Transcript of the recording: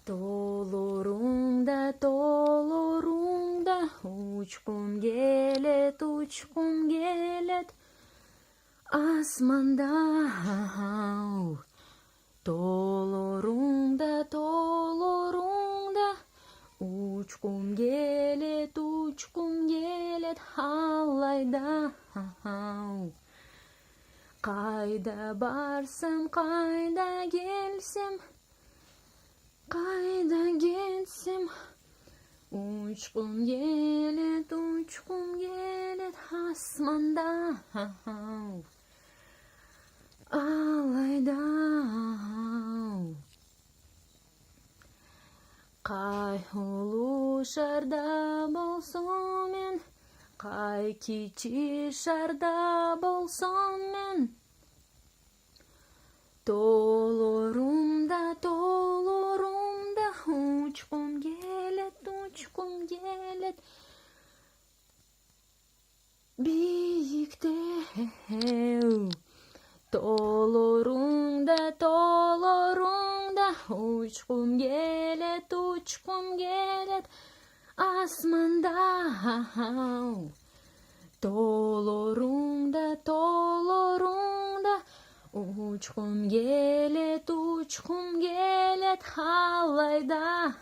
Толорумда, учкум келет, асманда. Толорумда, учкум келет, алайда. Қайда барсам, қайда келсем, учкум келет, асманда. Алайда. Қай ұлы шарда болсам мен, қай кичи шарда болсам мен, толорумда, учкум келет, биіктеу. Толорумда, учкум келет, асманда. Толорумда, учкум келет, алайда.